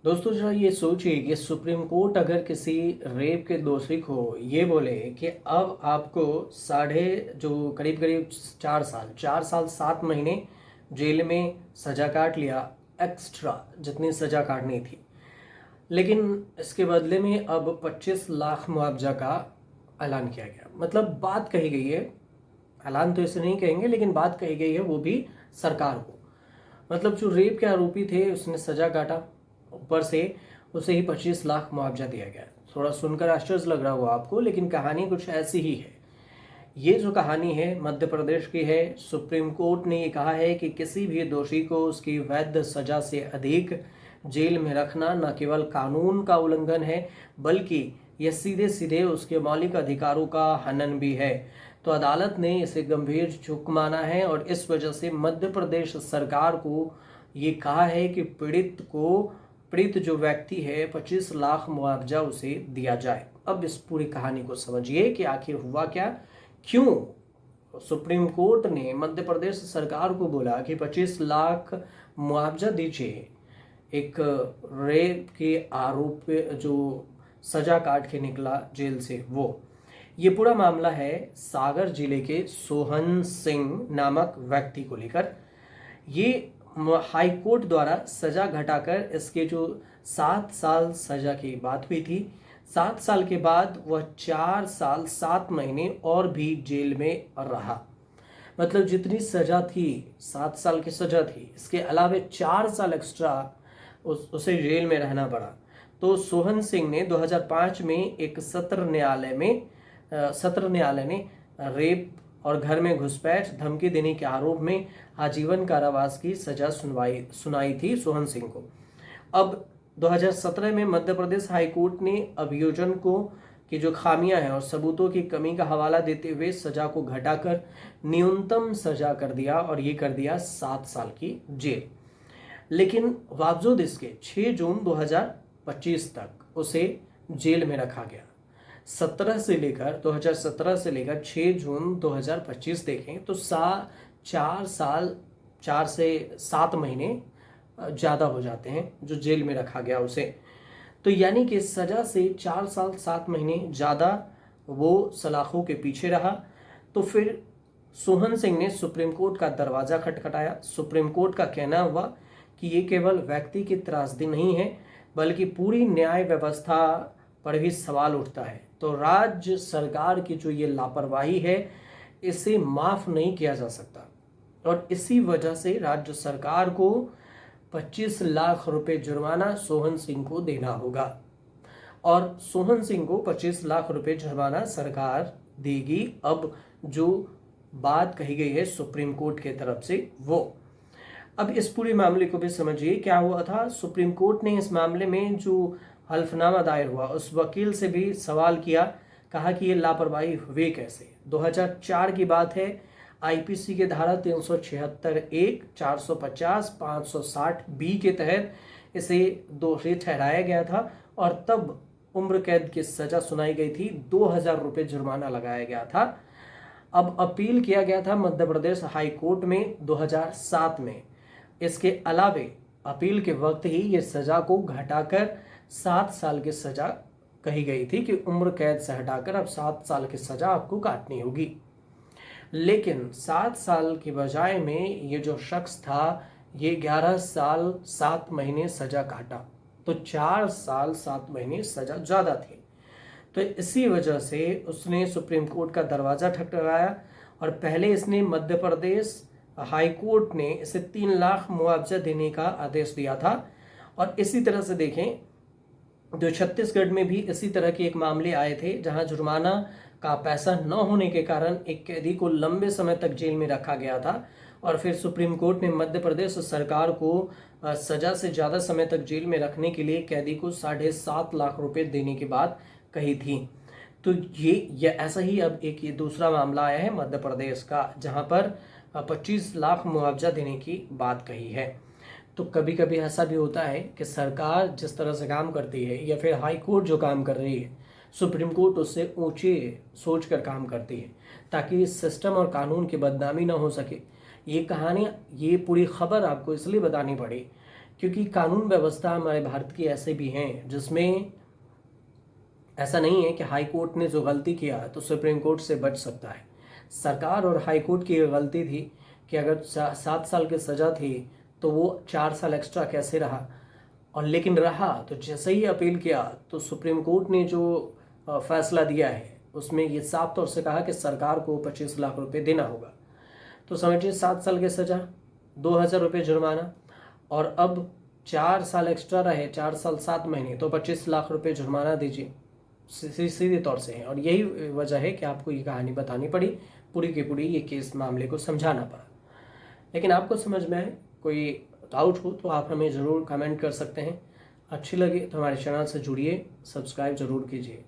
दोस्तों जरा ये सोचिए कि सुप्रीम कोर्ट अगर किसी रेप के दोषी को ये बोले कि अब आपको साढ़े जो करीब करीब 4 साल 4 साल 7 महीने जेल में सजा काट लिया, एक्स्ट्रा जितनी सजा काटनी थी, लेकिन इसके बदले में अब 25 लाख मुआवजा का ऐलान किया गया। मतलब बात कही गई है, ऐलान तो इसे नहीं कहेंगे लेकिन बात कही गई है वो भी सरकार को। मतलब जो रेप के आरोपी थे उसने सजा काटा, ऊपर से उसे ही 25 लाख मुआवजा दिया गया। थोड़ा सुनकर आश्चर्य लग रहा होगा आपको, लेकिन कहानी कुछ ऐसी ही है। ये जो कहानी है मध्य प्रदेश की है। सुप्रीम कोर्ट ने ये कहा है कि किसी भी दोषी को उसकी वैध सजा से अधिक जेल में रखना न केवल कानून का उल्लंघन है, बल्कि यह सीधे सीधे उसके मौलिक अधिकारों का हनन भी है। तो अदालत ने इसे गंभीर चूक माना है और इस वजह से मध्य प्रदेश सरकार को ये कहा है कि पीड़ित जो व्यक्ति है 25 लाख मुआवजा उसे दिया जाए। अब इस पूरी कहानी को समझिए कि आखिर हुआ क्या, क्यों सुप्रीम कोर्ट ने मध्य प्रदेश सरकार को बोला कि 25 लाख मुआवजा दीजिए एक रेप के आरोप पे जो सजा काट के निकला जेल से। वो ये पूरा मामला है सागर जिले के सोहन सिंह नामक व्यक्ति को लेकर। ये हाई कोर्ट द्वारा सजा घटाकर इसके जो 7 साल सजा की बात हुई थी, 7 साल के बाद वह 4 साल 7 महीने और भी जेल में रहा। मतलब जितनी सजा थी 7 साल की सजा थी, इसके अलावे 4 साल एक्स्ट्रा उसे जेल में रहना पड़ा। तो सोहन सिंह ने 2005 में एक सत्र न्यायालय ने रेप और घर में घुसपैठ धमकी देने के आरोप में आजीवन कारावास की सजा सुनाई थी सोहन सिंह को। अब 2017 में मध्य प्रदेश हाई कोर्ट ने अभियोजन को की जो खामियां हैं और सबूतों की कमी का हवाला देते हुए सजा को घटाकर न्यूनतम सजा कर दिया और ये कर दिया 7 साल की जेल। लेकिन बावजूद इसके 6 जून 2025 तक उसे जेल में रखा गया। 2017 से लेकर 6 जून 2025 देखें तो 4 साल 4 से 7 महीने ज़्यादा हो जाते हैं जो जेल में रखा गया उसे। तो यानी कि सज़ा से 4 साल 7 महीने ज़्यादा वो सलाखों के पीछे रहा। तो फिर सोहन सिंह ने सुप्रीम कोर्ट का दरवाज़ा खटखटाया। सुप्रीम कोर्ट का कहना हुआ कि ये केवल व्यक्ति की त्रासदी नहीं है, बल्कि पूरी न्याय व्यवस्था पर भी सवाल उठता है। तो राज्य सरकार की जो ये लापरवाही है इसे माफ नहीं किया जा सकता और इसी वजह से राज्य सरकार को 25 लाख रुपए जुर्माना सोहन सिंह को देना होगा और सोहन सिंह को 25 लाख रुपए जुर्माना सरकार देगी। अब जो बात कही गई है सुप्रीम कोर्ट की तरफ से वो, अब इस पूरे मामले को भी समझिए क्या हुआ था। सुप्रीम कोर्ट ने इस मामले में जो हल्फनामा दायर हुआ उस वकील से भी सवाल किया, कहा कि ये लापरवाही हुई कैसे। 2004 की बात है। आईपीसी के धारा 376(1), 450, 560(b) के तहत इसे दोषी ठहराया गया था और तब उम्र कैद की सजा सुनाई गई थी, 2000 रुपये जुर्माना लगाया गया था। अब अपील किया गया था मध्य प्रदेश हाई कोर्ट में 2007 में। इसके अलावे अपील के वक्त ही ये सजा को घटाकर 7 साल की सजा कही गई थी कि उम्र कैद से हटाकर अब 7 साल की सजा आपको काटनी होगी। लेकिन 7 साल की बजाय में ये जो शख्स था ये 11 साल 7 महीने सजा काटा, तो 4 साल 7 महीने सजा ज़्यादा थी। तो इसी वजह से उसने सुप्रीम कोर्ट का दरवाज़ा खटखटाया और पहले इसने मध्य प्रदेश हाई कोर्ट ने इसे 3 लाख मुआवजा देने का आदेश दिया था। और इसी तरह से देखें जो छत्तीसगढ़ में भी इसी तरह के एक मामले आए थे जहां जुर्माना का पैसा न होने के कारण एक कैदी को लंबे समय तक जेल में रखा गया था और फिर सुप्रीम कोर्ट ने मध्य प्रदेश सरकार को सजा से ज़्यादा समय तक जेल में रखने के लिए कैदी को 7.5 लाख रुपए देने की बात कही थी। तो ये ऐसा ही अब एक ये दूसरा मामला आया है मध्य प्रदेश का जहां पर 25 लाख मुआवजा देने की बात कही है। तो कभी कभी ऐसा भी होता है कि सरकार जिस तरह से काम करती है या फिर हाई कोर्ट जो काम कर रही है, सुप्रीम कोर्ट उससे ऊंचे सोच कर काम करती है ताकि सिस्टम और कानून की बदनामी ना हो सके। ये कहानी, ये पूरी खबर आपको इसलिए बतानी पड़ी क्योंकि कानून व्यवस्था हमारे भारत की ऐसे भी हैं जिसमें ऐसा नहीं है कि हाई कोर्ट ने जो गलती किया तो सुप्रीम कोर्ट से बच सकता है। सरकार और हाई कोर्ट की ये गलती थी कि अगर 7 साल की सज़ा थी तो वो 4 साल एक्स्ट्रा कैसे रहा, और लेकिन रहा तो जैसे ही अपील किया तो सुप्रीम कोर्ट ने जो फैसला दिया है उसमें ये साफ तौर से कहा कि सरकार को 25 लाख रुपए देना होगा। तो समझिए 7 साल की सज़ा, 2,000 रुपये जुर्माना, और अब 4 साल एक्स्ट्रा रहे, 4 साल 7 महीने, तो 25 लाख रुपये जुर्माना दीजिए, सीधे तौर से है। और यही वजह है कि आपको ये कहानी बतानी पड़ी, पूरी की पूरी ये केस मामले को समझाना पड़ा। लेकिन आपको समझ में आए, कोई डाउट हो तो आप हमें ज़रूर कमेंट कर सकते हैं। अच्छी लगे तो हमारे चैनल से जुड़िए, सब्सक्राइब ज़रूर कीजिए।